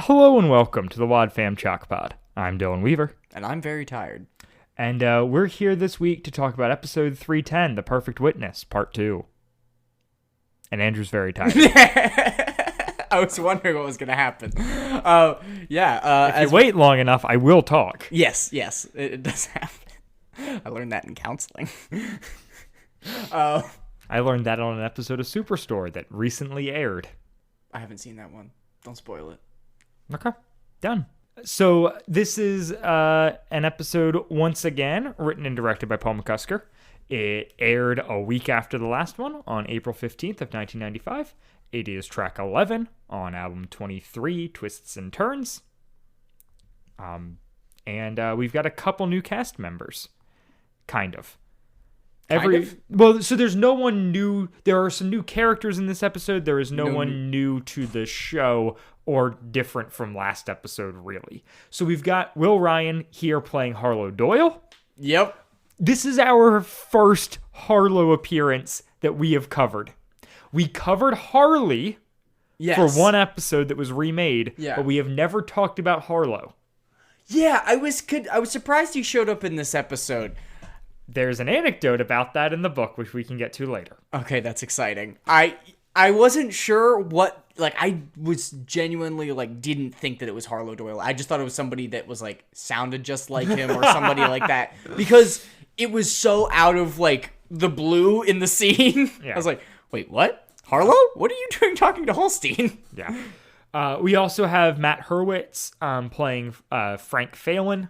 Hello and welcome to the Wad Fam Chalk Pod. I'm Dylan Weaver. And I'm very tired. And we're here this week to talk about episode 310, The Perfect Witness, part 2. And Andrew's very tired. I was wondering what was going to happen. If you wait long enough, I will talk. Yes, it does happen. I learned that in counseling. I learned that on an episode of Superstore that recently aired. I haven't seen that one. Don't spoil it. Okay, done. So this is an episode, once again, written and directed by Paul McCusker. It aired a week after the last one on April 15th of 1995. It is track 11 on album 23, Twists and Turns. And we've got a couple new cast members. Kind of. Well, so there's no one new. There are some new characters in this episode. There is no one new to the show or different from last episode, really. So we've got Will Ryan here playing Harlow Doyle. Yep. This is our first Harlow appearance that we have covered. We covered Harley for one episode that was remade, but we have never talked about Harlow. Yeah, I was surprised he showed up in this episode. There's an anecdote about that in the book, which we can get to later. Okay, that's exciting. I wasn't sure what, I was genuinely, didn't think that it was Harlow Doyle. I just thought it was somebody that was, sounded just like him or somebody like that. Because it was so out of, the blue in the scene. Yeah. I was like, wait, what? Harlow? What are you doing talking to Holstein? Yeah. We also have Matt Hurwitz playing Frank Phelan.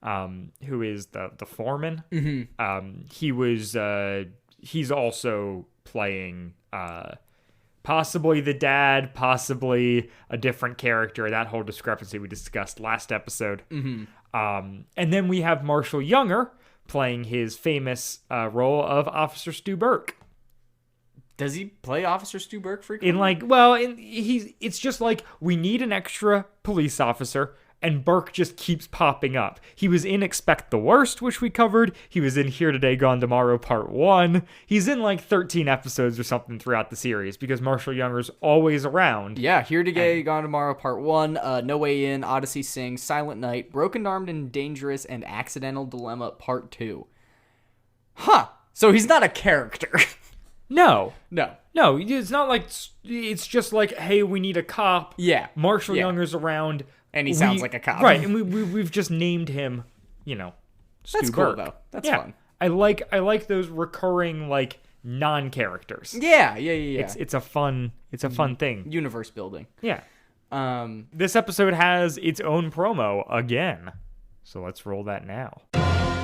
Who is the foreman. Mm-hmm. He's also playing possibly the dad, possibly a different character, that whole discrepancy we discussed last episode. Mm-hmm. And then we have Marshall Younger playing his famous role of Officer Stu Burke. Does he play Officer Stu Burke frequently? It's just we need an extra police officer. And Burke just keeps popping up. He was in Expect the Worst, which we covered. He was in Here Today, Gone Tomorrow, Part 1. He's in 13 episodes or something throughout the series because Marshall Younger's always around. Yeah, Here Today, Gone Tomorrow, Part 1, No Way In, Odyssey Sings, Silent Night, Broken Armed and Dangerous, and Accidental Dilemma, Part 2. Huh. So he's not a character. No, it's not it's just hey, we need a cop. Yeah. Marshall Younger's around. And he sounds like a cop. Right, and we've just named him, Stu That's Burke. Cool, though. That's fun. I like those recurring, non-characters. Yeah. It's a fun thing. Universe building. Yeah. This episode has its own promo again. So let's roll that now.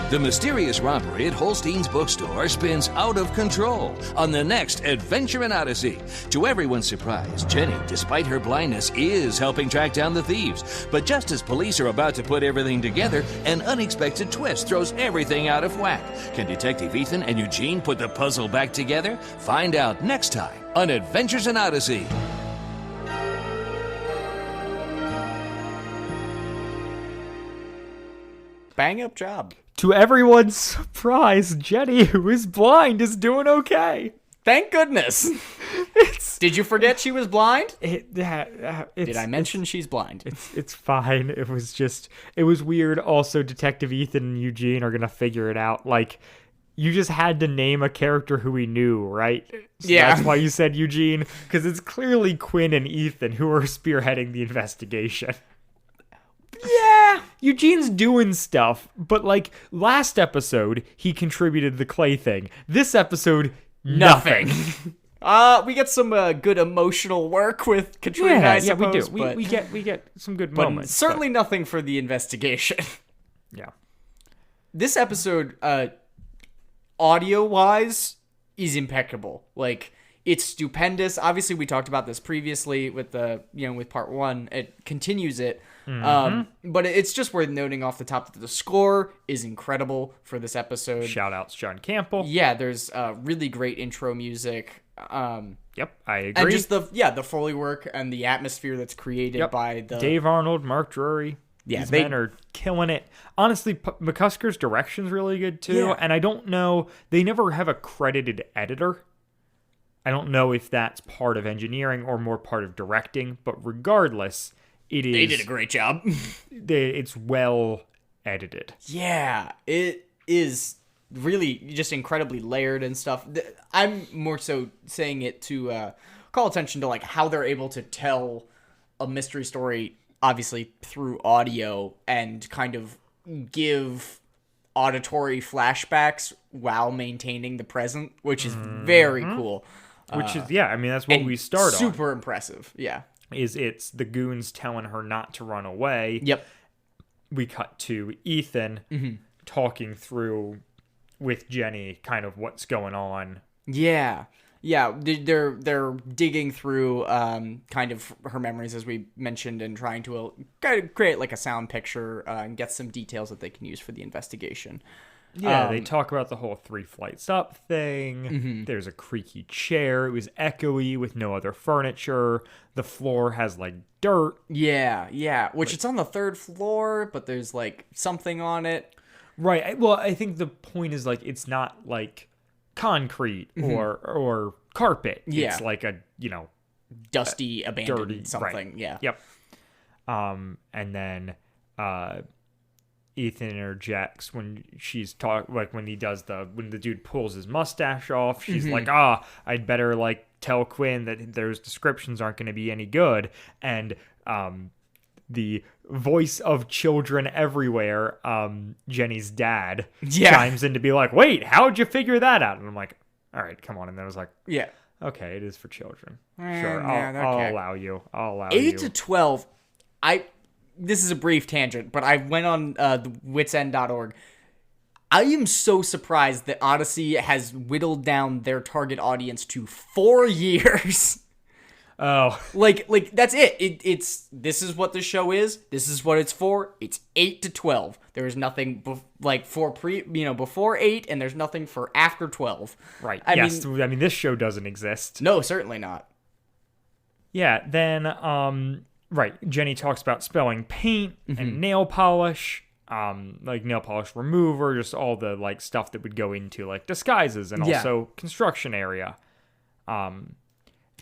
The mysterious robbery at Holstein's bookstore spins out of control on the next adventure in Odyssey. To everyone's surprise, Jenny, despite her blindness, is helping track down the thieves. But just as police are about to put everything together, an unexpected twist throws everything out of whack. Can Detective Ethan and Eugene put the puzzle back together? Find out next time on Adventures in Odyssey. Bang up job. To everyone's surprise, Jenny, who is blind, is doing okay. Thank goodness. Did you forget she was blind? Did I mention she's blind? It's fine. It was weird. Also, Detective Ethan and Eugene are going to figure it out. You just had to name a character who we knew, right? So yeah. That's why you said Eugene, because it's clearly Quinn and Ethan who are spearheading the investigation. Yeah. Eugene's doing stuff, but last episode, he contributed the clay thing. This episode, nothing. We get some good emotional work with Katrina, I suppose. We do. We get some good moments. Certainly nothing for the investigation. Yeah. This episode, audio-wise, is impeccable. It's stupendous. Obviously, we talked about this previously with with part 1. It continues it. Mm-hmm. But it's just worth noting off the top that the score is incredible for this episode. Shout outs John Campbell. Yeah, there's really great intro music. Yep, I agree. And just the Foley work and the atmosphere that's created by the Dave Arnold, Mark Drury. Yeah, these men are killing it. Honestly, McCusker's direction's really good too. And I don't know, they never have a credited editor. I don't know if that's part of engineering or more part of directing, but regardless, It is. They did a great job. It's well edited. Yeah, it is really just incredibly layered and stuff. I'm more so saying it to call attention to like how they're able to tell a mystery story, obviously through audio, and kind of give auditory flashbacks while maintaining the present, which is very cool. Which is, I mean, that's what we start on. Super impressive, yeah. It's the goons telling her not to run away. Yep. We cut to Ethan talking through with Jenny kind of what's going on. Yeah. Yeah, they're digging through kind of her memories, as we mentioned, and trying to kind of create like a sound picture and get some details that they can use for the investigation. Yeah, they talk about the whole 3 flights up thing. Mm-hmm. There's a creaky chair. It was echoey with no other furniture. The floor has like dirt. Yeah. Which it's on the 3rd floor, but there's like something on it. Right. Well, I think the point is like it's not like concrete or carpet. Yeah. It's like a, Dusty, abandoned dirty something. Right. Yeah. Yep. And then Ethan interjects when she's when the dude pulls his mustache off. She's like, I'd better like tell Quinn that those descriptions aren't going to be any good. And the voice of children everywhere, Jenny's dad, chimes in to be like, wait, how'd you figure that out? And I'm like, all right, come on. And then I was like, yeah, okay, it is for children. Sure, yeah, I'll okay. allow you. 8 to 12. This is a brief tangent, but I went on the witsend.org. I am so surprised that Odyssey has whittled down their target audience to 4 years. Oh, like that's it. This is what the show is. This is what it's for. It's 8 to 12. There is nothing before 8, and there's nothing for after 12. Right. I mean, this show doesn't exist. No, certainly not. Yeah. Then, right. Jenny talks about spelling paint and nail polish, like nail polish remover, just all the like stuff that would go into like disguises and also construction area.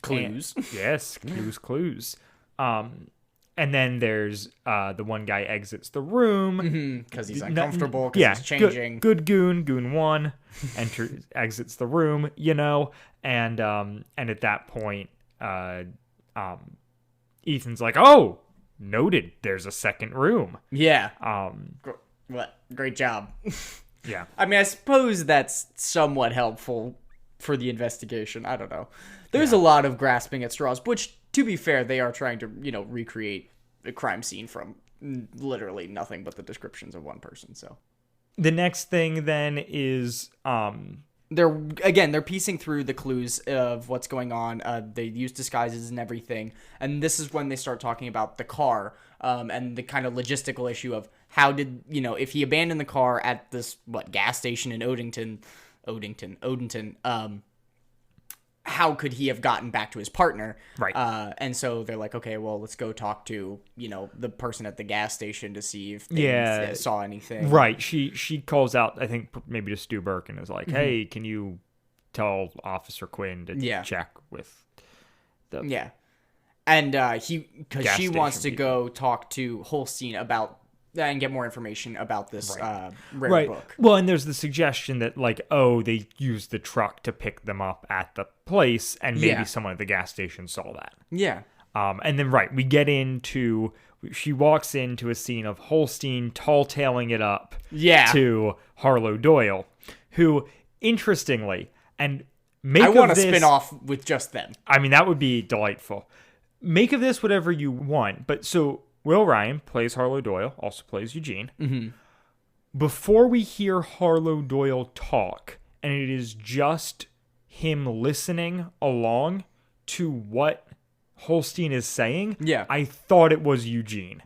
Clues. Yes, clues. And then there's the one guy exits the room because he's uncomfortable, because he's changing. Good goon 1 exits the room, and at that point, Ethan's like, oh, noted, there's a second room. Yeah. Great job. Yeah. I mean, I suppose that's somewhat helpful for the investigation. I don't know. There's a lot of grasping at straws, which, to be fair, they are trying to, recreate a crime scene from literally nothing but the descriptions of one person. So the next thing then is they're piecing through the clues of what's going on. They use disguises and everything, and this is when they start talking about the car and the kind of logistical issue of how did if he abandoned the car at this gas station in Odenton. How could he have gotten back to his partner? Right. And so they're like, okay, well, let's go talk to, the person at the gas station to see if they saw anything. Right. She calls out, I think, maybe to Stu Burke and is like, hey, can you tell Officer Quinn to check with the... Yeah. And because she wants to people. go talk to Holstein about and get more information about this rare book. Well, and there's the suggestion that, they used the truck to pick them up at the place, and maybe someone at the gas station saw that. Yeah. And then, we get into... She walks into a scene of Holstein tall-tailing it up to Harlow Doyle, who, interestingly, and I want to spin off with just them. I mean, that would be delightful. Make of this whatever you want, but so... Will Ryan plays Harlow Doyle, also plays Eugene. Mm-hmm. Before we hear Harlow Doyle talk, and it is just him listening along to what Holstein is saying, I thought it was Eugene.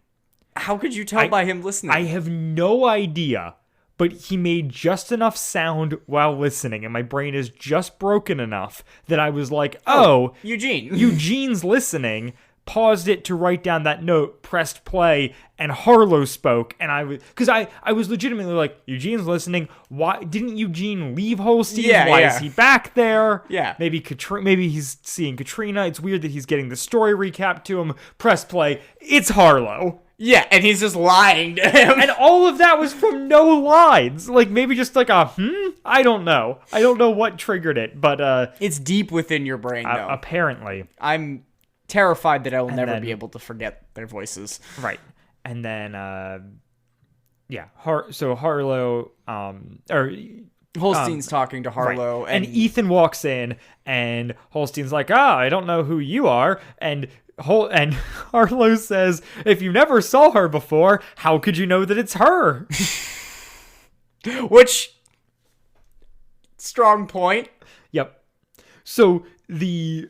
How could you tell by him listening? I have no idea, but he made just enough sound while listening, and my brain is just broken enough that I was like, oh Eugene. Eugene's listening. paused it to write down that note, pressed play, and Harlow spoke. And I was legitimately like, Eugene's listening. Why didn't Eugene leave Holstein? Why is he back there? Yeah. Maybe he's seeing Katrina. It's weird that he's getting the story recap to him. Press play. It's Harlow. Yeah, and he's just lying to him. And all of that was from no lines. Like, maybe just like a, I don't know. I don't know what triggered it, but... it's deep within your brain, though. Apparently. I'm terrified that I will never be able to forget their voices. Right. And then, so Harlow, Holstein's talking to Harlow. Right. And Ethan walks in, and Holstein's like, I don't know who you are. And Harlow says, if you never saw her before, how could you know that it's her? Which, strong point. Yep. So the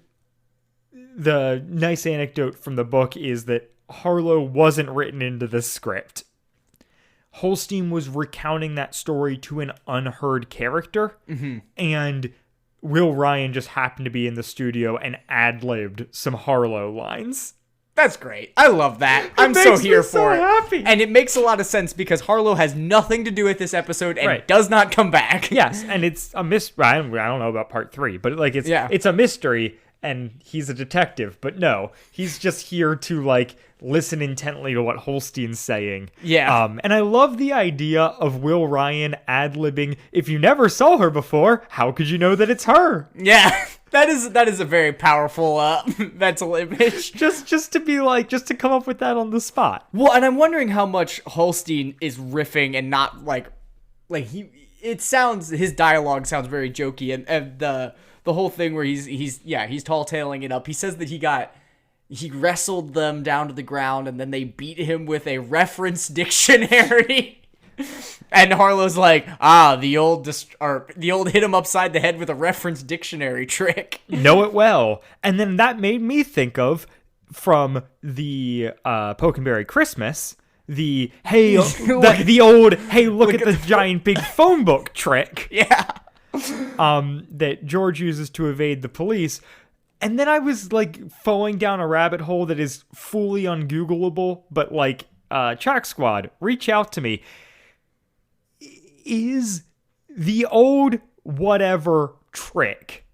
nice anecdote from the book is that Harlow wasn't written into the script. Holstein was recounting that story to an unheard character, and Will Ryan just happened to be in the studio and ad-libbed some Harlow lines. That's great. I love that. I'm so here for it. Happy. And it makes a lot of sense because Harlow has nothing to do with this episode and does not come back. Yes, and it's a mystery. I don't know about part 3, but like it's a mystery, and he's a detective. But no, he's just here to like listen intently to what Holstein's saying. Yeah. And I love the idea of Will Ryan ad-libbing, if you never saw her before, how could you know that it's her? Yeah. That is a very powerful mental image. Just to be like, just to come up with that on the spot. Well, and I'm wondering how much Holstein is riffing and not his dialogue sounds very jokey, and the whole thing where he's tall-tailing it up. He says that he wrestled them down to the ground and then they beat him with a reference dictionary. And Harlow's like, the old hit him upside the head with a reference dictionary trick. Know it well. And then that made me think of, from the Pokenberry Christmas, the old look at the giant big phone book trick. Yeah. That George uses to evade the police. And then I was like falling down a rabbit hole that is fully ungoogleable, but like, Track Squad, reach out to me. Is the old whatever trick.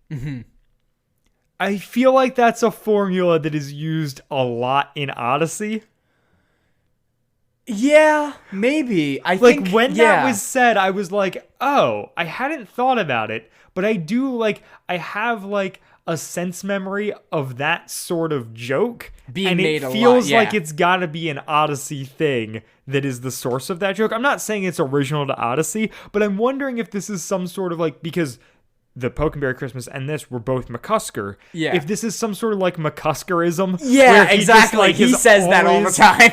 I feel like that's a formula that is used a lot in Odyssey. Yeah, maybe. I like think when that was said, I was like, oh, I hadn't thought about it, but I have like a sense memory of that sort of joke being made a lot. It feels like it's got to be an Odyssey thing that is the source of that joke. I'm not saying it's original to Odyssey, but I'm wondering if this is some sort of like, because the Pokenberry Christmas and this were both McCusker. Yeah. If this is some sort of like McCuskerism. Yeah, exactly. He says that all the time.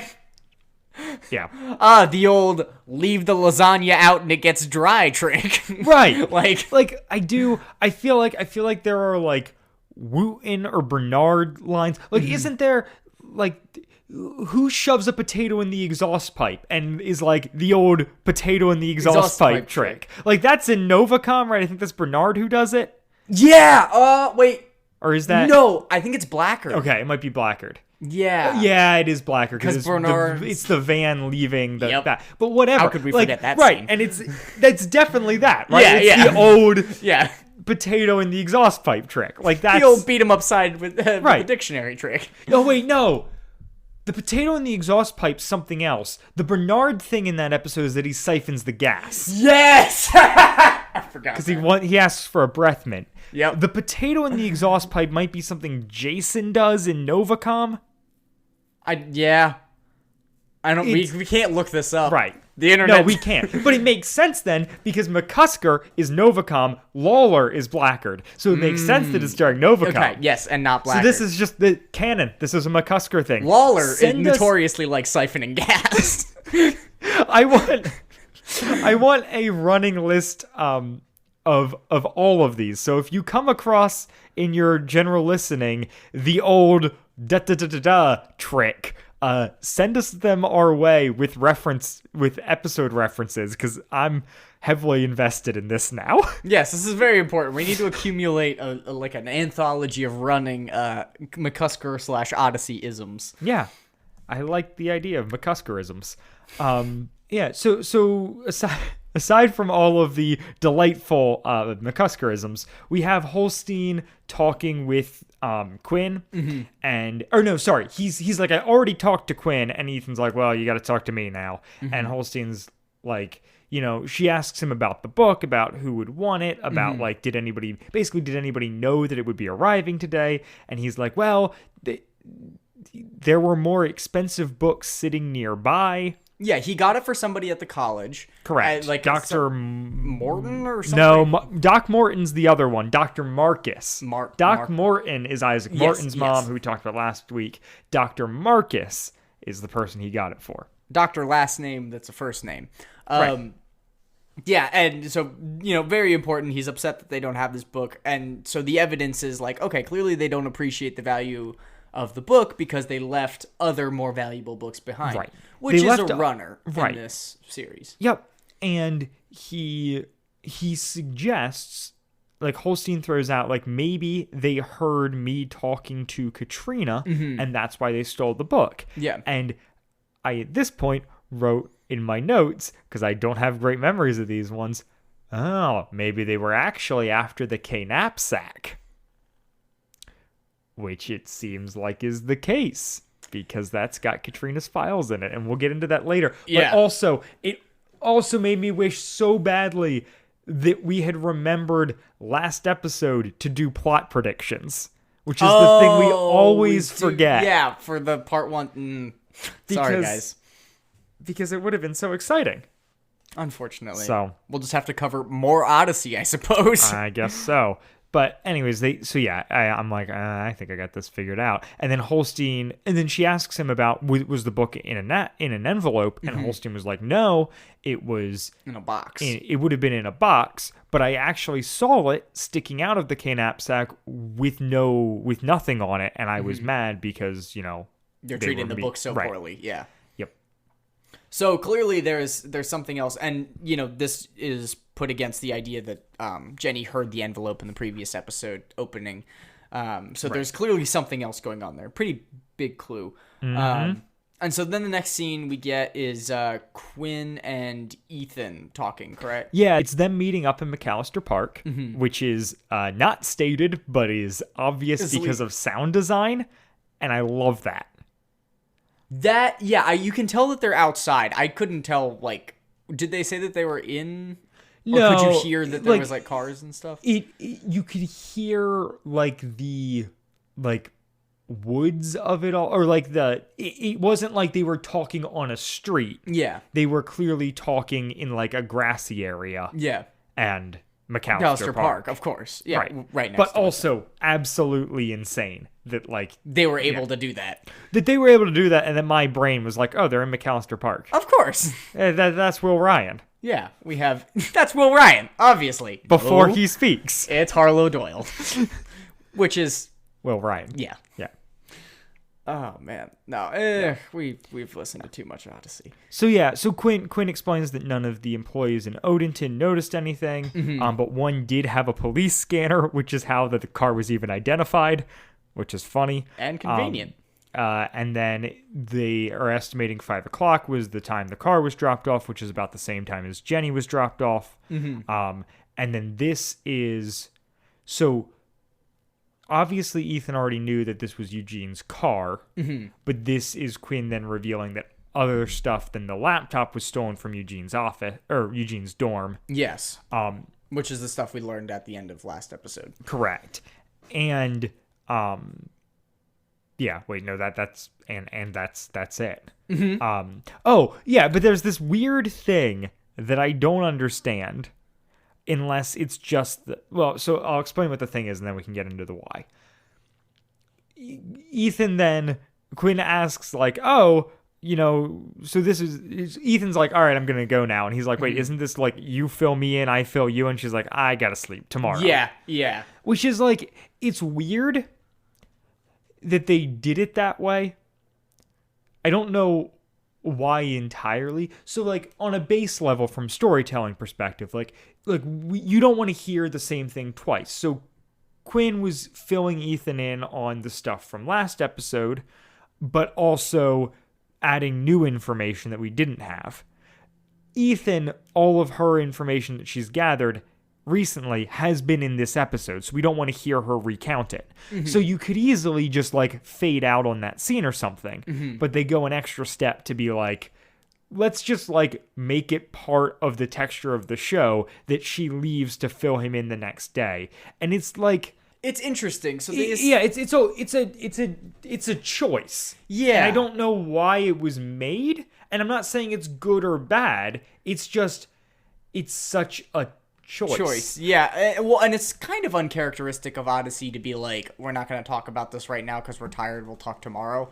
Yeah. The old leave the lasagna out and it gets dry trick. Right. like I feel like there are like Wooten or Bernard lines. Like, isn't there like, who shoves a potato in the exhaust pipe and is like the old potato in the exhaust pipe trick? Like, that's in Novacom, right? I think that's Bernard who does it. Yeah. Wait. Or is that? No, I think it's Blackard. Okay, it might be Blackard. Yeah. Yeah, it is Blackard because Bernard. It's the van leaving that. But whatever. How could we forget that? Right, scene? and that's definitely that. Right. Yeah. It's the old. Yeah. Potato in the exhaust pipe trick. Like, that's the old beat him upside with the dictionary trick. Oh wait, no. The potato in the exhaust pipe's something else. The Bernard thing in that episode is that he siphons the gas. Yes! I forgot. Because he asks for a breath mint. Yep. The potato in the exhaust pipe might be something Jason does in Novacom. I don't. We can't look this up. Right. The internet. No, we can't. But it makes sense then, because McCusker is Novacom, Lawler is Blackard. So it makes sense that it's during Novacom. Okay, yes, and not Blackard. So this is just the canon. This is a McCusker thing. Lawler is notoriously like siphoning gas. I want a running list of all of these. So if you come across in your general listening the old da-da-da-da-da trick, send us them our way with episode references, because I'm heavily invested in this now. Yes, this is very important. We need to accumulate like an anthology of running McCusker / Odyssey isms. Yeah, I like the idea of McCuskerisms. Yeah, so aside from all of the delightful McCuskerisms, we have Holstein talking with Quinn, he's like, I already talked to Quinn, and Ethan's like, well, you got to talk to me now. And Holstein's like, she asks him about the book, about who would want it, about like, did anybody know that it would be arriving today? And he's like, well, there were more expensive books sitting nearby. Yeah, he got it for somebody at the college. Correct. Like Dr. Morton or something? No, Doc Morton's the other one. Dr. Marcus. Doc Morton is Isaac Morton's mom, who we talked about last week. Dr. Marcus is the person he got it for. Doctor last name, that's a first name. Right. Yeah, and so, very important. He's upset that they don't have this book. And so the evidence is like, okay, clearly they don't appreciate the value of the book because they left other more valuable books behind. Right. Which is a runner in this series. Yep. And he suggests, like, Holstein throws out, like, maybe they heard me talking to Katrina, and that's why they stole the book. Yeah. And I, at this point, wrote in my notes, because I don't have great memories of these ones, oh, maybe they were actually after the K-knapsack. Which it seems like is the case, because that's got Katrina's files in it, and we'll get into that later. Yeah. But it also made me wish so badly that we had remembered last episode to do plot predictions, which is the thing we always forget. Yeah, for the part one. Sorry, guys. Because it would have been so exciting. Unfortunately. So we'll just have to cover more Odyssey, I suppose. I guess so. But anyways, I'm like, I think I got this figured out. And then Holstein, and then she asks him about, was the book in an envelope? And Holstein was like, no, it was in a box. It would have been in a box, but I actually saw it sticking out of the knapsack with nothing on it, and I was mad because they're treating the book so poorly. Yeah. Yep. So clearly there's something else, and this is put against the idea that Jenny heard the envelope in the previous episode opening. So there's clearly something else going on there. Pretty big clue. And so then the next scene we get is Quinn and Ethan talking, correct? Yeah, it's them meeting up in McAllister Park, which is not stated, but is obvious because of sound design, and I love that. You can tell that they're outside. I couldn't tell, like, did they say that they were in... Or no, could you hear that there was like cars and stuff? You could hear like the woods of it all, or like it wasn't like they were talking on a street. Yeah, they were clearly talking in like a grassy area. Yeah, and McAllister Park, of course. Yeah, right next. But also absolutely insane that like they were able to do that. That they were able to do that, and then my brain was like, oh, they're in McAllister Park. Of course, that's Will Ryan. Yeah, we have... That's Will Ryan, obviously. Before he speaks. It's Harlow Doyle. Which is... Will Ryan. Yeah. Yeah. Oh, man. No, we've listened to too much Odyssey. So Quinn explains that none of the employees in Odenton noticed anything, but one did have a police scanner, which is how the car was even identified, which is funny. And convenient. And then they are estimating 5 o'clock was the time the car was dropped off, which is about the same time as Jenny was dropped off. And then this is... So, obviously Ethan already knew that this was Eugene's car, but this is Quinn then revealing that other stuff than the laptop was stolen from Eugene's office, or Eugene's dorm. Yes. Which is the stuff we learned at the end of last episode. Correct. And... Yeah, wait, no, that's it. Oh, yeah, but there's this weird thing that I don't understand unless it's just so I'll explain what the thing is and then we can get into the why. Quinn asks like, "Oh, so this is Ethan's like, all right, I'm going to go now." And he's like, "Wait, isn't this like you fill me in, I fill you?" And she's like, "I got to sleep tomorrow." Yeah. Which is like, it's weird that they did it that way, I don't know why entirely. So like on a base level from storytelling perspective, you don't want to hear the same thing twice. So Quinn was filling Ethan in on the stuff from last episode, but also adding new information that we didn't have. Ethan, all of her information that she's gathered recently has been in this episode, so we don't want to hear her recount it. Mm-hmm. So you could easily just like fade out on that scene or something, mm-hmm. but they go an extra step to be like, let's just like make it part of the texture of the show that she leaves to fill him in the next day. And it's like, it's interesting. So it's a choice. Yeah. And I don't know why it was made, and I'm not saying it's good or bad. It's just, it's such a choice. Yeah. Well, and it's kind of uncharacteristic of Odyssey to be like, we're not going to talk about this right now because we're tired. We'll talk tomorrow.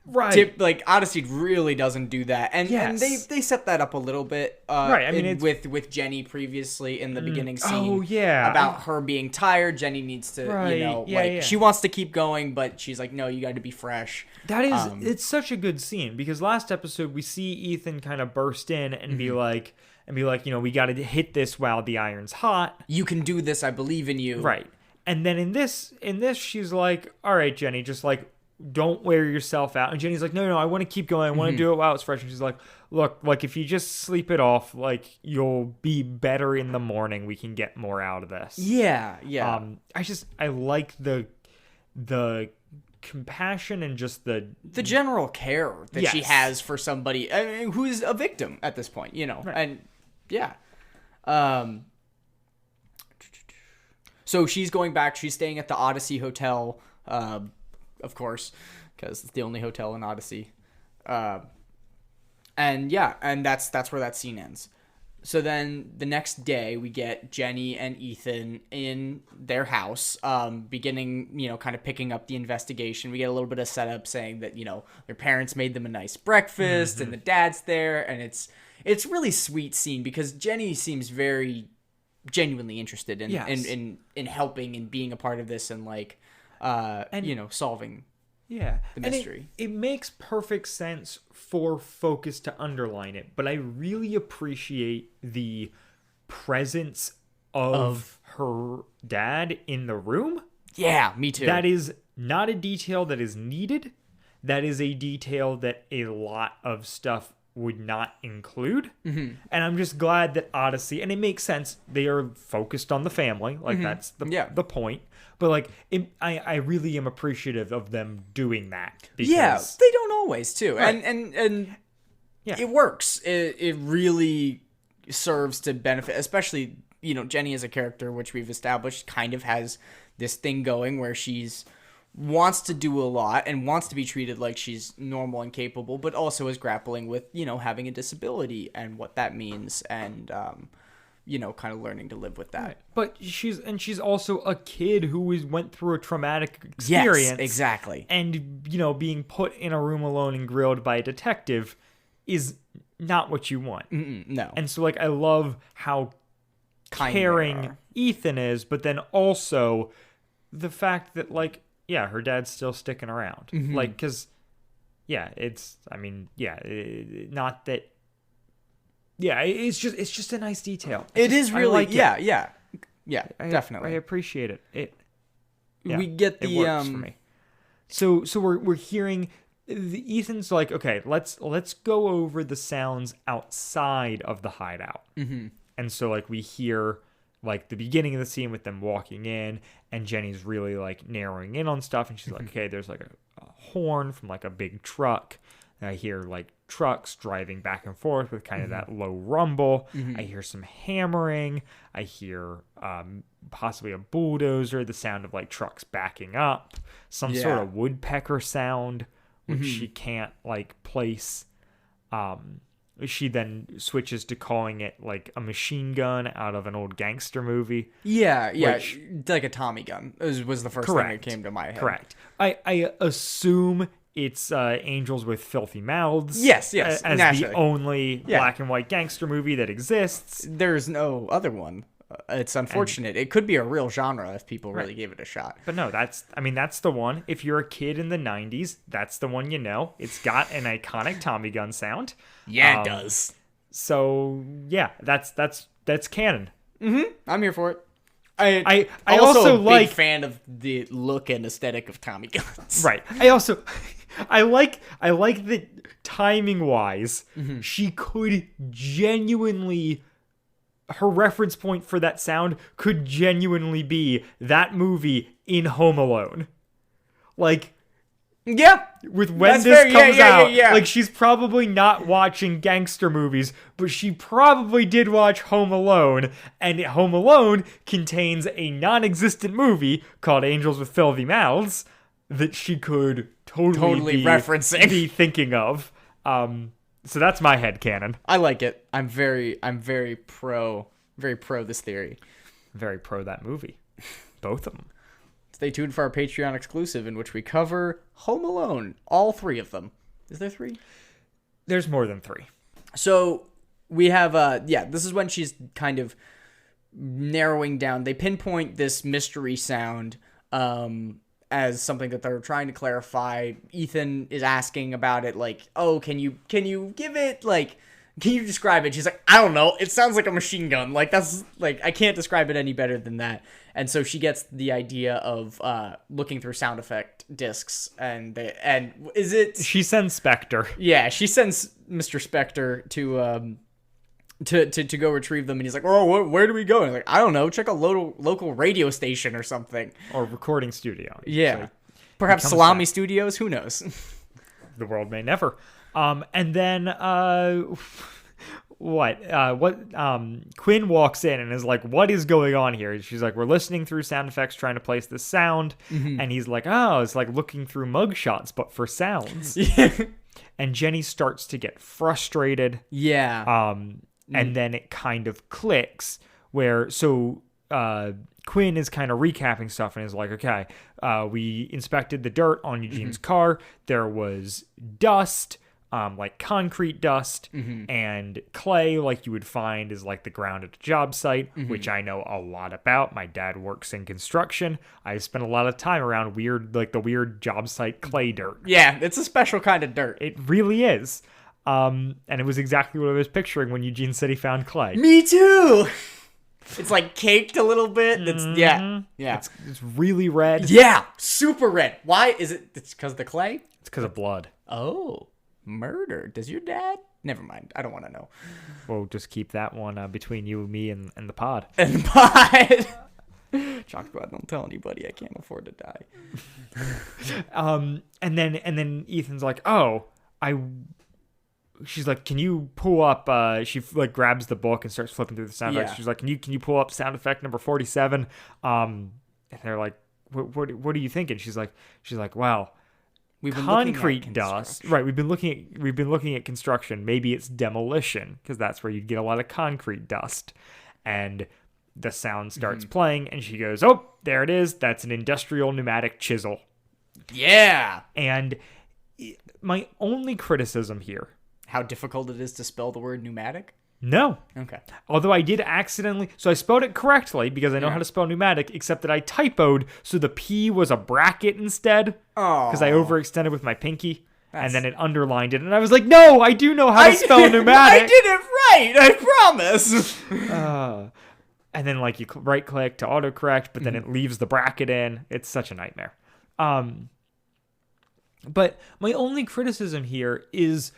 Right. Like Odyssey really doesn't do that, and they set that up a little bit. Right. I mean, with Jenny previously in the beginning scene. Oh yeah. About her being tired. Jenny needs to, she wants to keep going, but she's like, no, you got to be fresh. That is, it's such a good scene because last episode we see Ethan kind of burst in and mm-hmm. be like, we got to hit this while the iron's hot. You can do this. I believe in you. Right. And then in this, she's like, all right, Jenny, just like, don't wear yourself out. And Jenny's like, no, I want to keep going. I want to do it while it's fresh. And she's like, look, like if you just sleep it off, like you'll be better in the morning. We can get more out of this. Yeah. I like the compassion and just the general care that she has for somebody who is a victim at this point, Right. And yeah. So she's going back. She's staying at the Odyssey Hotel. Of course, because it's the only hotel in Odyssey. And that's where that scene ends. So then the next day we get Jenny and Ethan in their house, beginning, kind of picking up the investigation. We get a little bit of setup saying that, their parents made them a nice breakfast mm-hmm. and the dad's there. And it's really sweet scene because Jenny seems very genuinely interested in helping and being a part of this and like, solving the mystery. And it makes perfect sense for Focus to underline it, but I really appreciate the presence of her dad in the room. Yeah, me too. That is not a detail that is needed. That is a detail that a lot of stuff would not include. Mm-hmm. And I'm just glad that Odyssey, and it makes sense, they are focused on the family. Like, mm-hmm. that's the point. But, like, I really am appreciative of them doing that. Because, they don't always, too. Right. And it works. It really serves to benefit, especially, Jenny as a character, which we've established, kind of has this thing going where she's wants to do a lot and wants to be treated like she's normal and capable, but also is grappling with, having a disability and what that means and, kind of learning to live with that. Right. But she's also a kid who went through a traumatic experience. Yes, exactly. And, being put in a room alone and grilled by a detective is not what you want. No. And so, like, I love how caring Ethan is, but then also the fact that, like, her dad's still sticking around. Mm-hmm. Like, because, not that. Yeah, it's just a nice detail. It is really, like yeah, definitely. I appreciate it. We get the it works for me. So we're hearing Ethan's like, okay, let's go over the sounds outside of the hideout. Mm-hmm. And so like we hear like the beginning of the scene with them walking in, and Jenny's really like narrowing in on stuff, and she's like, okay, there's like a horn from like a big truck. And I hear like trucks driving back and forth with kind of that low rumble. I hear some hammering. I hear possibly a bulldozer, the sound of like trucks backing up, some sort of woodpecker sound, which she can't like place. She then switches to calling it like a machine gun out of an old gangster movie. Yeah, which, like a Tommy gun was the first thing that came to my head. Correct. I assume it's Angels with Filthy Mouths. Yes, as naturally. the only black and white gangster movie that exists. There's no other one. It's unfortunate. It could be a real genre if people really gave it a shot. But no, that's the one. If you're a kid in the 90s, that's the one you know. It's got an iconic Tommy gun sound. Yeah, it does. So, yeah, that's canon. Mm-hmm. I'm here for it. I also a big like fan of the look and aesthetic of Tommy guns. Right. I like that timing wise, she could genuinely, her reference point for that sound could genuinely be that movie in Home Alone. Like, yeah, with when this comes out, like she's probably not watching gangster movies, but she probably did watch Home Alone, and Home Alone contains a non-existent movie called Angels with Filthy Mouths that she could totally be referencing, be thinking of. So that's my headcanon. I like it. I'm very pro this theory. Very pro that movie. Both of them. Stay tuned for our Patreon exclusive in which we cover Home Alone. All 3 of them. Is there 3? There's more than 3. So we have, this is when she's kind of narrowing down. They pinpoint this mystery sound as something that they're trying to clarify. Ethan is asking about it, like, oh, can you give it, like, can you describe it? She's like, I don't know. It sounds like a machine gun. Like, that's, like, I can't describe it any better than that. And so she gets the idea of looking through sound effect discs, and is it? She sends Spectre. Yeah, she sends Mr. Spectre to go retrieve them, and he's like, oh, where do we go? And I'm like, I don't know. Check a local radio station or something, or recording studio. Yeah, so perhaps Salami Studios. Who knows? The world may never. And then Quinn walks in and is like, what is going on here? She's like, we're listening through sound effects trying to place this sound. And he's like, oh, it's like looking through mugshots but for sounds. And Jenny starts to get frustrated. And then it kind of clicks where Quinn is kind of recapping stuff and is like, okay, we inspected the dirt on Eugene's car. There was dust, like concrete dust, and clay like you would find is like the ground at a job site, which I know a lot about. My dad works in construction. I spent a lot of time around the weird job site clay dirt. Yeah, it's a special kind of dirt. It really is. And it was exactly what I was picturing when Eugene said he found clay. Me too! It's like caked a little bit. It's It's really red. Yeah, super red. Why is it? It's because of the clay? It's because of blood. Oh, murder. Does your dad? Never mind. I don't want to know. We'll just keep that one between you and me and the pod. And the pod. Chalk squad, don't tell anybody. I can't afford to die. And then Ethan's like, oh, she's like, can you pull up, she like grabs the book and starts flipping through the sound effects. She's like, can you pull up sound effect number 47? And they're like, what are you thinking? She's like, wow, concrete dust. Right. We've been looking at construction. Maybe it's demolition, because that's where you'd get a lot of concrete dust. And the sound starts playing, and she goes, oh, there it is. That's an industrial pneumatic chisel. Yeah. And my only criticism here, how difficult it is to spell the word pneumatic? No. Okay. Although I did accidentally, so I spelled it correctly because I know how to spell pneumatic, except that I typoed, so the P was a bracket instead. Oh. Because I overextended with my pinky, and then it underlined it, and I was like, no, I do know how to spell pneumatic. I did it right, I promise. And then like you right click to autocorrect, but then it leaves the bracket in. It's such a nightmare. But my only criticism here is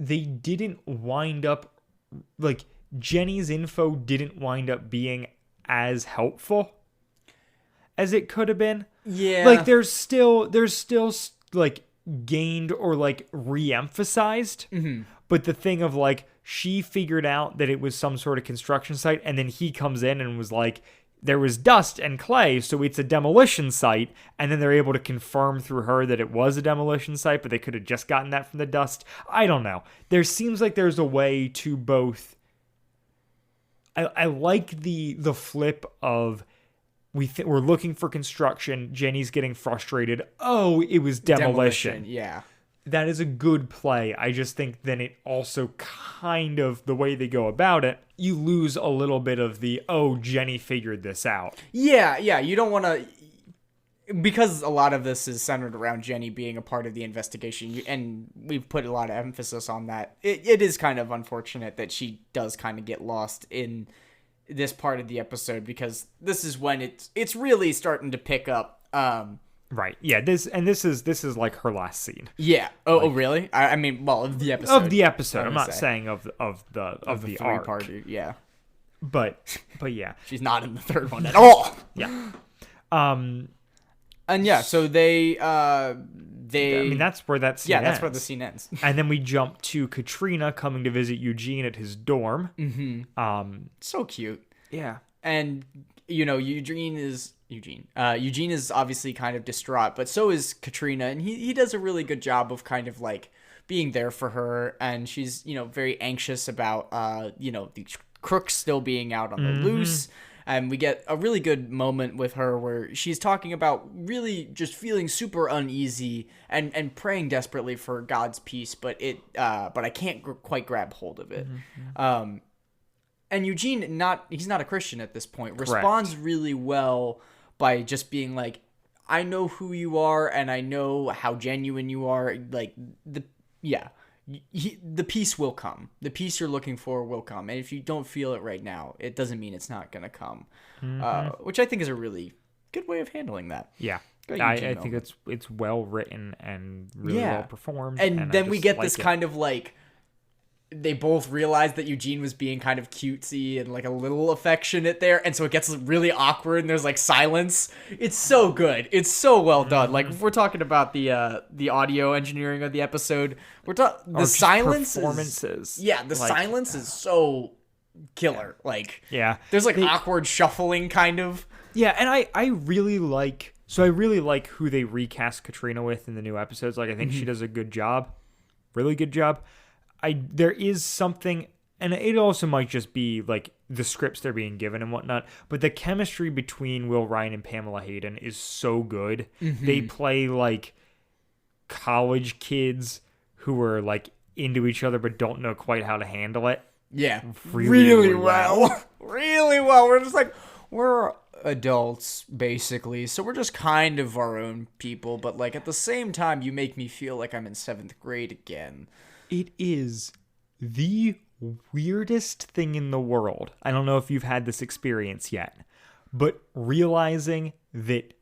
they didn't wind up, like, Jenny's info didn't wind up being as helpful as it could have been. Yeah. Like, there's still like, gained or, like, re-emphasized. But the thing of, like, she figured out that it was some sort of construction site, and then he comes in and was like, there was dust and clay, so it's a demolition site. And then they're able to confirm through her that it was a demolition site, but they could have just gotten that from the dust. I don't know. There seems like there's a way to both. I like the flip of we're looking for construction. Jenny's getting frustrated. Oh, it was demolition. Yeah. that is a good play. I just think then it also kind of, the way they go about it, you lose a little bit of the, oh, Jenny figured this out. Yeah, you don't want to, because a lot of this is centered around Jenny being a part of the investigation, and we've put a lot of emphasis on that. It is kind of unfortunate that she does kind of get lost in this part of the episode, because this is when it's really starting to pick up. Right. Yeah. This is like her last scene. Yeah. Oh, really? I mean, well, of the episode. Of the episode. I'm not saying of the arc. Three-party. Yeah. But yeah. She's not in the third one at all. Yeah. And yeah, so they. I mean, that's where that scene ends. That's where the scene ends. And then we jump to Katrina coming to visit Eugene at his dorm. Mm-hmm. So cute. Yeah. And Eugene is obviously kind of distraught, but so is Katrina, and he does a really good job of kind of like being there for her, and she's very anxious about the crooks still being out on the loose. And we get a really good moment with her where she's talking about really just feeling super uneasy and praying desperately for God's peace, but I can't quite grab hold of it. And Eugene, he's not a Christian at this point, responds really well by just being like, I know who you are and I know how genuine you are. Like, the peace will come. The peace you're looking for will come. And if you don't feel it right now, it doesn't mean it's not going to come. Which I think is a really good way of handling that. Yeah. I think it's well written and really well performed. And then we get this kind of like, they both realize that Eugene was being kind of cutesy and like a little affectionate there, and so it gets really awkward and there's like silence. It's so good. It's so well done. Like, if we're talking about the audio engineering of the episode, we're talking the silence performances. The silence is so killer. Like, yeah, there's like awkward shuffling kind of. Yeah, and I really like who they recast Katrina with in the new episodes. Like, I think she does a good job, really good job. There is something, and it also might just be like the scripts they're being given and whatnot, but the chemistry between Will Ryan and Pamela Hayden is so good. They play like college kids who are like into each other but don't know quite how to handle it. Yeah, really well. Really well. We're just like, we're adults basically, so we're just kind of our own people, but like at the same time, you make me feel like I'm in 7th grade again. It is the weirdest thing in the world. I don't know if you've had this experience yet, but realizing that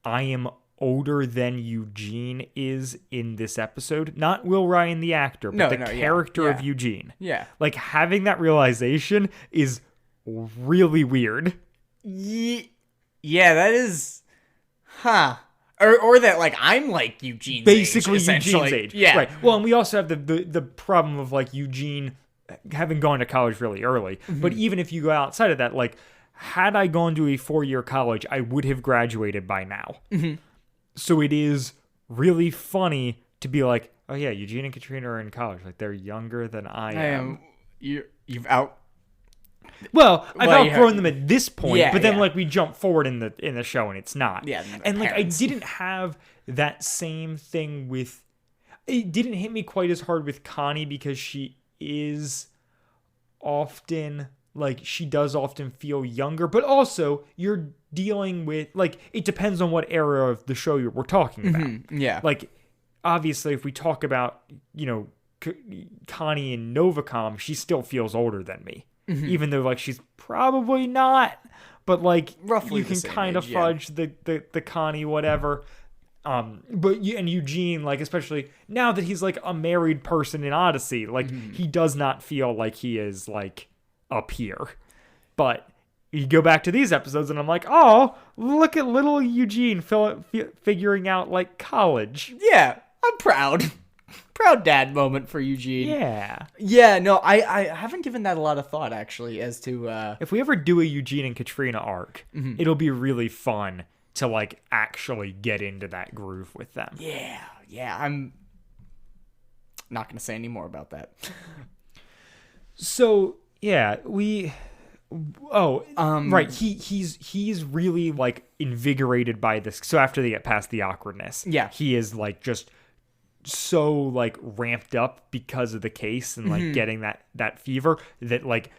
I am older than Eugene is in this episode. Not Will Ryan, the actor, but the character of Eugene. Yeah. Like, having that realization is really weird. Yeah, that is... Huh. Or that, like, I'm like Eugene's basically age, Eugene's age. Yeah. Right. Well, and we also have the problem of, like, Eugene having gone to college really early. But even if you go outside of that, like, had I gone to a 4-year college, I would have graduated by now. So it is really funny to be like, oh, yeah, Eugene and Katrina are in college. Like, they're younger than I am. You've out... Well, I've outgrown them at this point, but then like we jump forward in the show and it's not. Yeah, and like I didn't have that same thing with. It didn't hit me quite as hard with Connie because she is often like she does often feel younger, but also you're dealing with like it depends on what era of the show we're talking about. Yeah, like obviously if we talk about Connie in Novacom, she still feels older than me. Even though like she's probably not, but like roughly you can kind of fudge the Connie whatever. But Eugene, like especially now that he's like a married person in Odyssey, like he does not feel like he is like up here. But you go back to these episodes and I'm like, oh, look at little Eugene figuring out like college. Yeah, I'm proud. Proud dad moment for Eugene. Yeah, no, I haven't given that a lot of thought, actually, as to... If we ever do a Eugene and Katrina arc, it'll be really fun to, like, actually get into that groove with them. Yeah, I'm not going to say any more about that. So, yeah, right, he's really, like, invigorated by this. So after they get past the awkwardness, he is, like, just... so like ramped up because of the case and like getting that fever that like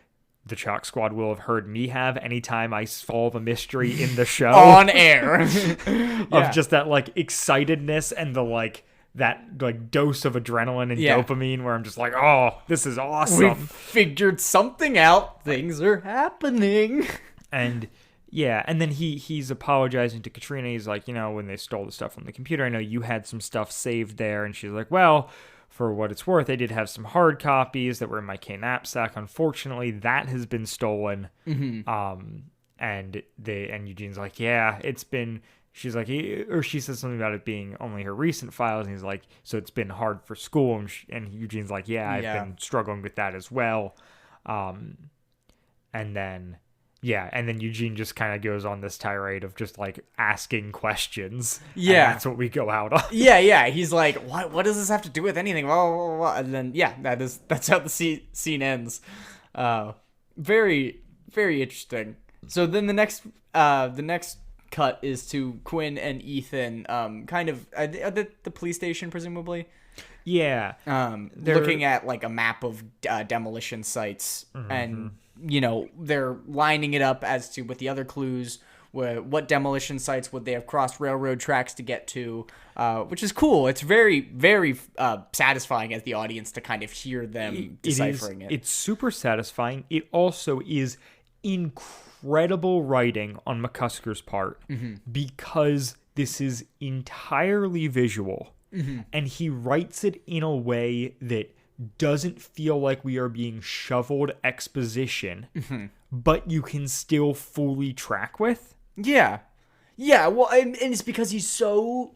the Chalk Squad will have heard me have anytime I solve a mystery in the show on air of just that like excitedness and the like that like dose of adrenaline and dopamine where I'm just like, oh, this is awesome. We've figured something out. Things are happening. And yeah, and then he's apologizing to Katrina. He's like, when they stole the stuff from the computer, I know you had some stuff saved there. And she's like, well, for what it's worth, I did have some hard copies that were in my K knapsack. Unfortunately, that has been stolen. And Eugene's like, yeah, it's been. She's like, or she says something about it being only her recent files, and he's like, so it's been hard for school. And Eugene's like, yeah, I've been struggling with that as well. And then Eugene just kind of goes on this tirade of just like asking questions. Yeah. And that's what we go out on. Yeah. He's like, what does this have to do with anything? And then, that's how the scene ends. Very, very interesting. So then the next cut is to Quinn and Ethan, kind of at the police station, presumably. Yeah. Looking at like a map of demolition sites, and they're lining it up as to with the other clues. What demolition sites would they have crossed railroad tracks to get to? Which is cool. It's very, very satisfying as the audience to kind of hear them deciphering it. It's super satisfying. It also is incredible writing on McCusker's part because this is entirely visual, and he writes it in a way that doesn't feel like we are being shoveled exposition, but you can still fully track with. Yeah. Well, and it's because he's so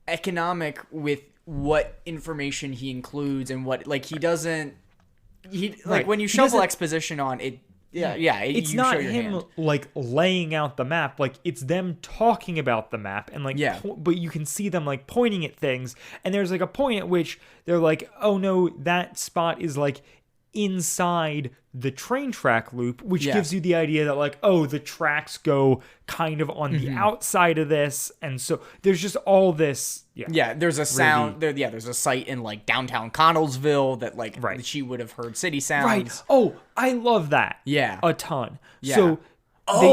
economic with what information he includes and what he doesn't. When you shovel exposition on it. It's not him like laying out the map. Like it's them talking about the map and but you can see them like pointing at things. And there's like a point at which they're like, oh no, that spot is like inside the train track loop, which gives you the idea that like, oh, the tracks go kind of on the outside of this. And so there's just all this. There's a sound there. Yeah, there's a site in like downtown Connellsville that she would have heard city sounds. Right. Oh, I love that. Yeah, a ton. Yeah. So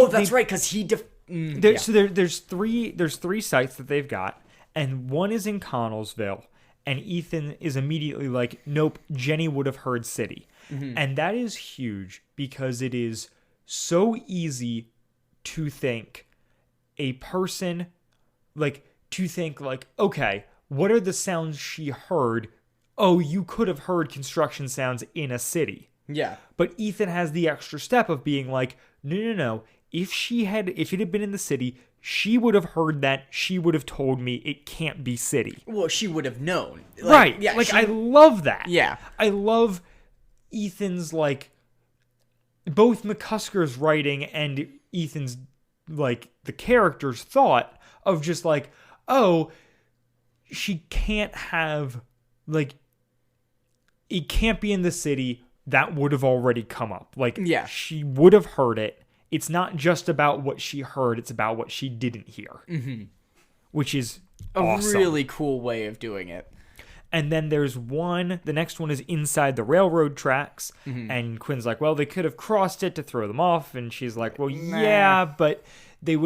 that's right, because he. So there's three sites that they've got, and one is in Connellsville, and Ethan is immediately like, nope, Jenny would have heard city, and that is huge because it is so easy to think okay, what are the sounds she heard? Oh, you could have heard construction sounds in a city. Yeah. But Ethan has the extra step of being like, no. If it had been in the city, she would have heard that. She would have told me it can't be city. Well, she would have known. Right. Yeah. I love that. Yeah. I love Ethan's both McCusker's writing and Ethan's the character's thought of just oh, she can't have it can't be in the city. That would have already come up. She would have heard it. It's not just about what she heard. It's about what she didn't hear. Which is awesome. A really cool way of doing it. And then there's the next one is inside the railroad tracks. And Quinn's like, well, they could have crossed it to throw them off. And she's like, well, yeah, but they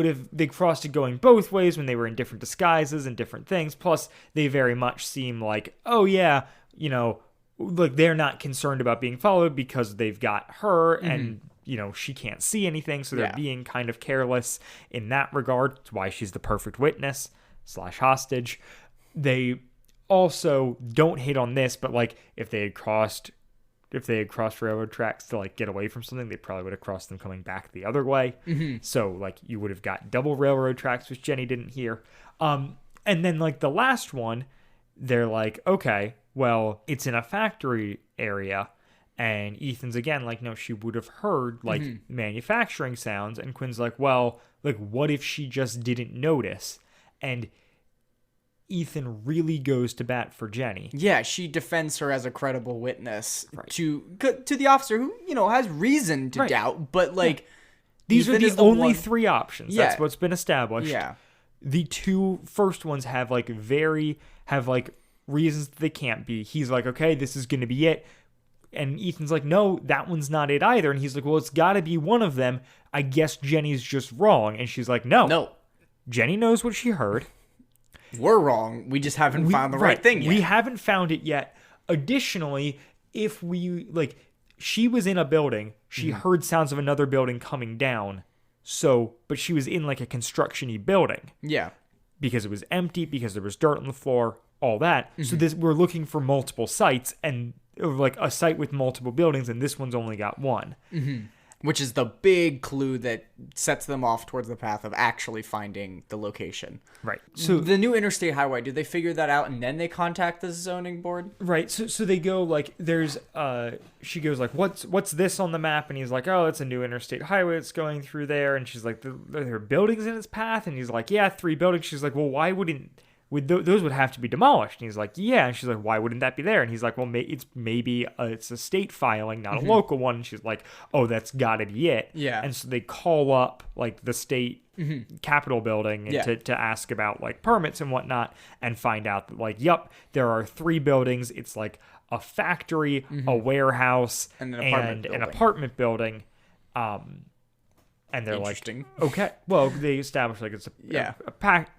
crossed it going both ways when they were in different disguises and different things. Plus, they very much seem like, oh, yeah, they're not concerned about being followed because they've got her and, she can't see anything. So they're being kind of careless in that regard. It's why she's the perfect witness / hostage. They also don't hit on this, but if they had crossed railroad tracks to get away from something, they probably would have crossed them coming back the other way. So you would have got double railroad tracks, which Jenny didn't hear. And then the last one, they're like, okay, well, it's in a factory area. And Ethan's again no, she would have heard manufacturing sounds. And Quinn's like, well, what if she just didn't notice? And Ethan really goes to bat for Jenny. Yeah, she defends her as a credible witness to the officer who, has reason to doubt, but these Ethan are the only three options. That's what's been established. Yeah. The two first ones have reasons that they can't be. He's like, okay, this is going to be it. And Ethan's like, no, that one's not it either. And he's like, well, it's got to be one of them. I guess Jenny's just wrong. And she's like, no. Jenny knows what she heard. We're wrong. We just haven't found the right thing yet. We haven't found it yet. Additionally, if we, like, she was in a building. She heard sounds of another building coming down. So, but she was in, like, a construction-y building. Yeah. Because it was empty, because there was dirt on the floor, all that. So we're looking for multiple sites, and like a site with multiple buildings, and this one's only got one. Which is the big clue that sets them off towards the path of actually finding the location. Right. So the new interstate highway, do they figure that out and then they contact the zoning board? Right. So they go like, there's she goes like, what's this on the map? And he's like, oh, it's a new interstate highway that's going through there. And she's like, there are buildings in its path? And he's like, yeah, 3 buildings. She's like, well, why wouldn't those would have to be demolished? And he's like, yeah. And she's like, why wouldn't that be there? And he's like, well, it's a state filing, not a local one. And she's like, oh, that's got to be it. Yeah. And so they call up like the state Capitol building to ask about like permits and whatnot, and find out that like, yep, there are 3 buildings. It's like a factory, a warehouse, and an apartment building. And they're like, okay, well, they establish like it's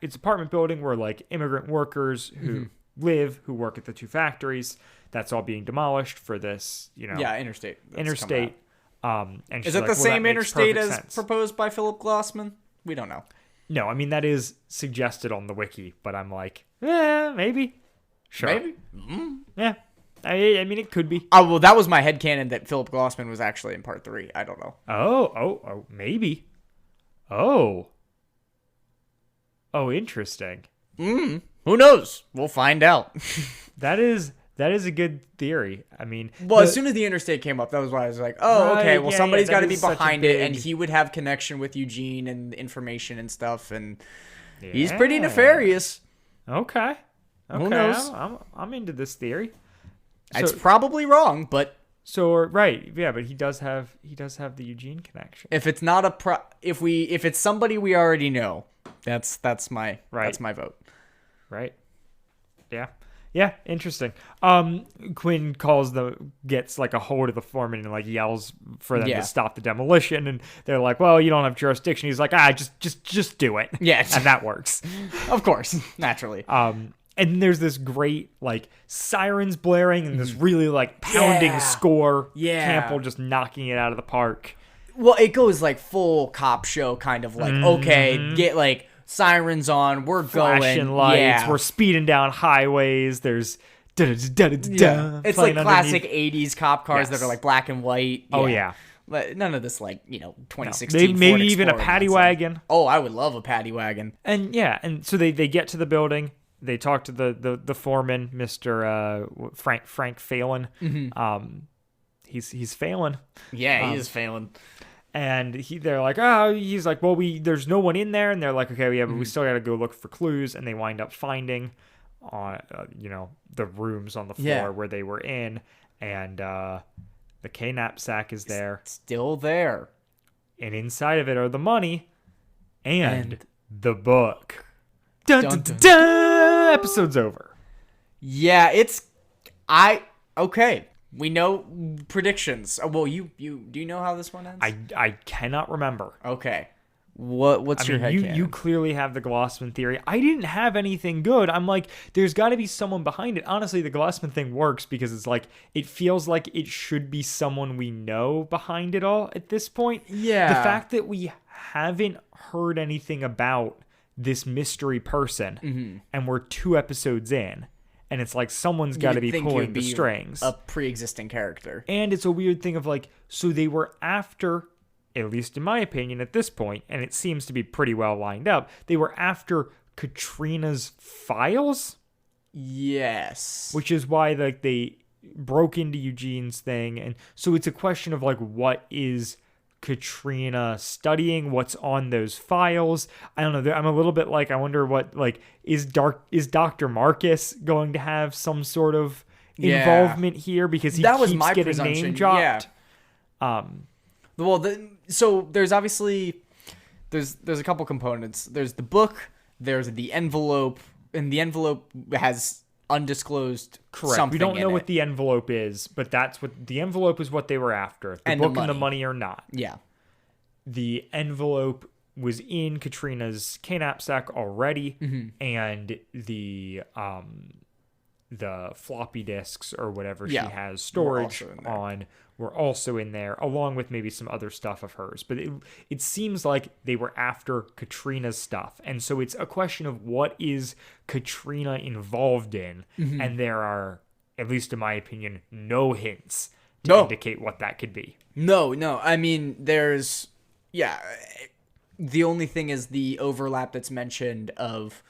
it's apartment building where like immigrant workers who who work at the 2 factories, that's all being demolished for this, interstate. And is it the same interstate as proposed by Philip Glossman? We don't know. No, I mean that is suggested on the wiki, but I'm like, maybe, sure, maybe, yeah. I mean, it could be. Oh, well, that was my headcanon that Philip Glossman was actually in part 3. I don't know. Oh, maybe. Oh, interesting. Who knows? We'll find out. That is a good theory. I mean, as soon as the interstate came up, that was why I was like, okay, well, somebody's got to be behind it, and he would have connection with Eugene and information and stuff, and he's pretty nefarious. Okay. Who knows? I'm into this theory. It's probably wrong, but right, yeah, but he does have the Eugene connection. If it's not if it's somebody we already know, that's my vote. Right. Yeah, interesting. Quinn gets like a hold of the foreman and like yells for them to stop the demolition, and they're like, "Well, you don't have jurisdiction." He's like, just do it." Yeah, and that works. Of course, naturally. And there's this great, like, sirens blaring and this really, like, pounding score. Yeah. Campbell just knocking it out of the park. Well, it goes, like, full cop show kind of like, okay, get, like, sirens on, we're flashing lights, we're speeding down highways, there's It's like classic 80s cop cars that are, like, black and white. Oh, yeah. None of this, like, 2016 maybe even a paddy wagon. Oh, I would love a paddy wagon. And so they get to the building. They talk to the foreman, Mr. Frank Phelan. He's Phelan. Yeah, he is Phelan. And they're like, oh, he's like, well, there's no one in there, and they're like, okay, but we still got to go look for clues, and they wind up finding, the rooms on the floor where they were in, and the K knapsack is there, still there, and inside of it are the money and the book. Dun, dun, dun, dun. Episode's over. Yeah, okay. We know predictions. Well, do you know how this one ends? I cannot remember. Okay. What's your headcanon? You clearly have the Glossman theory. I didn't have anything good. I'm like, there's got to be someone behind it. Honestly, the Glossman thing works because it's like, it feels like it should be someone we know behind it all at this point. Yeah. The fact that we haven't heard anything about this mystery person, and we're 2 episodes in, and it's like someone's got to be pulling the strings. A pre-existing character. And it's a weird thing of like, so they were after, at least in my opinion at this point, and it seems to be pretty well lined up, they were after Katrina's files? Yes. Which is why like they broke into Eugene's thing, and so it's a question of like, what is Katrina studying, what's on those files? I don't know. I'm a little bit like, I wonder what, like, is Dr. Marcus going to have some sort of involvement here, because he keeps getting name dropped. So there's obviously there's a couple components. There's the book, there's the envelope, and the envelope has undisclosed Correct. something. We don't know in what it. the envelope is, but that's what the envelope is. What they were after. The And book the and the money. money are not. Yeah. The envelope was in Katrina's knapsack already, and the floppy disks or whatever she has storage on were also in there, along with maybe some other stuff of hers. But it seems like they were after Katrina's stuff, and so it's a question of what is Katrina involved in, and there are, at least in my opinion, no hints to indicate what that could be. No. I mean, there's... Yeah, the only thing is the overlap that's mentioned of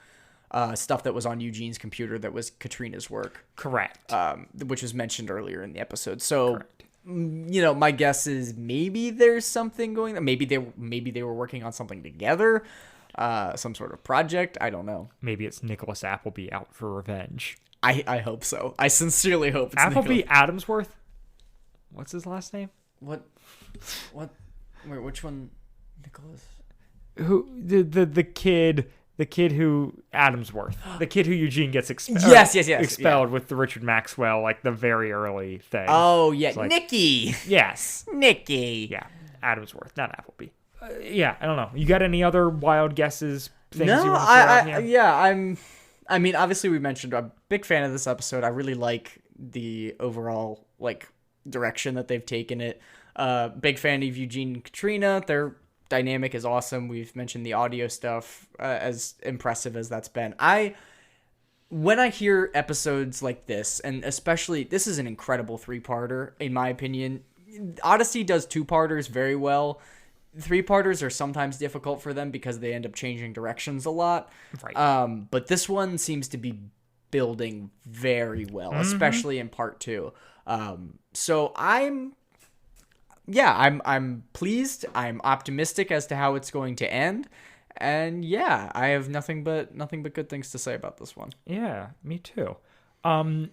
stuff that was on Eugene's computer that was Katrina's work. Correct. Which was mentioned earlier in the episode. So, Correct. My guess is maybe there's something going on. Maybe they were working on something together, some sort of project. I don't know. Maybe it's Nicholas Appleby out for revenge. I hope so. I sincerely hope it's Appleby Adamsworth? What's his last name? What? Wait, which one? Nicholas? Who the kid who Adamsworth, the kid who Eugene gets expelled. Yes, expelled with the Richard Maxwell, like the very early thing. Oh yeah, like, Nicky. Yes, Nicky. yeah, Adamsworth, not Appleby. Yeah, I don't know. You got any other wild guesses? Things you want to throw out here? I mean, obviously we mentioned I'm a big fan of this episode. I really like the overall direction that they've taken it. Big fan of Eugene and Katrina. Their dynamic is awesome. We've mentioned the audio stuff, as impressive as that's been. When I hear episodes like this, and especially this is an incredible 3-parter in my opinion. Odyssey does 2-parters very well. 3-parters are sometimes difficult for them because they end up changing directions a lot. Right. But this one seems to be building very well, especially in part 2. So I'm pleased. I'm optimistic as to how it's going to end. And yeah, I have nothing but good things to say about this one. Yeah, me too. Thing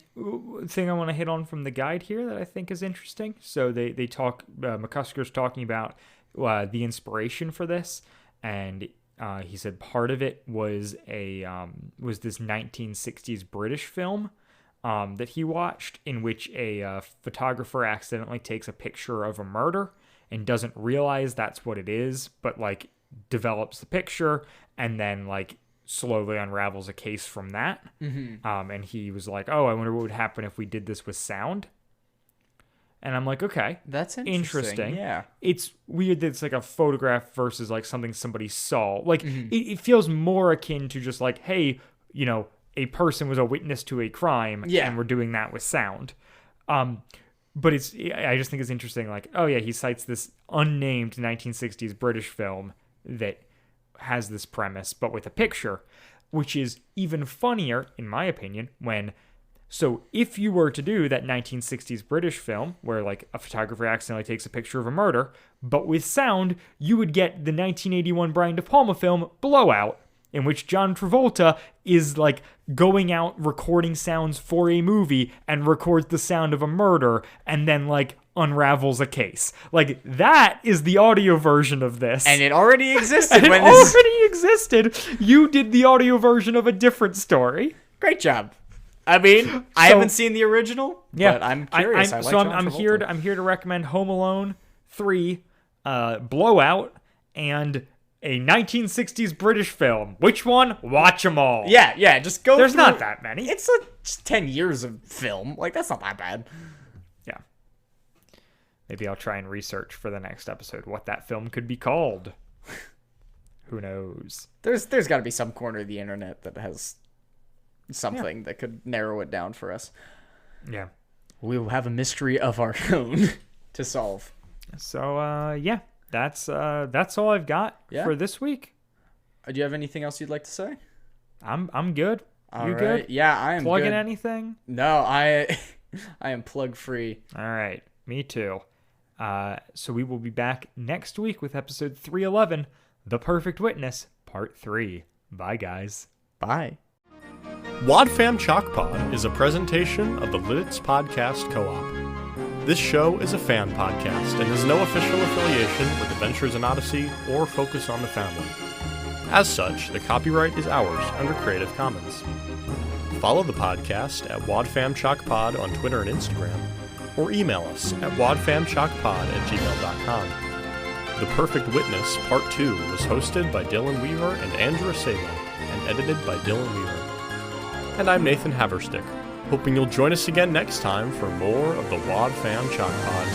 I want to hit on from the guide here that I think is interesting. So they talk, McCusker's talking about the inspiration for this, and he said part of it was this 1960s British film that he watched, in which a photographer accidentally takes a picture of a murder and doesn't realize that's what it is, but develops the picture and then slowly unravels a case from that. And he was like, oh, I wonder what would happen if we did this with sound. And I'm like, okay, that's interesting. Yeah, it's weird that it's a photograph versus something somebody saw. It feels more akin to just hey, a person was a witness to a crime, and we're doing that with sound. But I just think it's interesting. Oh yeah, he cites this unnamed 1960s British film that has this premise, but with a picture, which is even funnier, in my opinion, So if you were to do that 1960s British film where a photographer accidentally takes a picture of a murder, but with sound, you would get the 1981 Brian De Palma film Blowout, in which John Travolta is going out recording sounds for a movie and records the sound of a murder and then unravels a case. That is the audio version of this. And it already existed. Existed. You did the audio version of a different story. Great job. I mean, I haven't seen the original, but I'm curious. I'm here to recommend Home Alone 3, Blowout, and a 1960s British film. Which one? Watch them all. Yeah. Just go. There's not that many. It's just 10 years of film. That's not that bad. Yeah. Maybe I'll try and research for the next episode what that film could be called. Who knows? There's got to be some corner of the internet that has something that could narrow it down for us. Yeah. We'll have a mystery of our own to solve. So, yeah. That's all I've got for this week. Do you have anything else you'd like to say? I'm good. All you right. good? Yeah, I am Plugging good. anything? No, I am plug free. All right. Me too. So we will be back next week with episode 311, The Perfect Witness, Part 3. Bye, guys. Bye. Wadfam Chalkpod is a presentation of the Lidditz Podcast Co-op. This show is a fan podcast and has no official affiliation with Adventures in Odyssey or Focus on the Family. As such, the copyright is ours under Creative Commons. Follow the podcast at wadfamchalkpod on Twitter and Instagram, or email us at wadfamchalkpod@gmail.com. The Perfect Witness Part 2 was hosted by Dylan Weaver and Andrew Salo, and edited by Dylan Weaver. And I'm Nathan Haverstick, hoping you'll join us again next time for more of the Wad Fam Chalk Pod.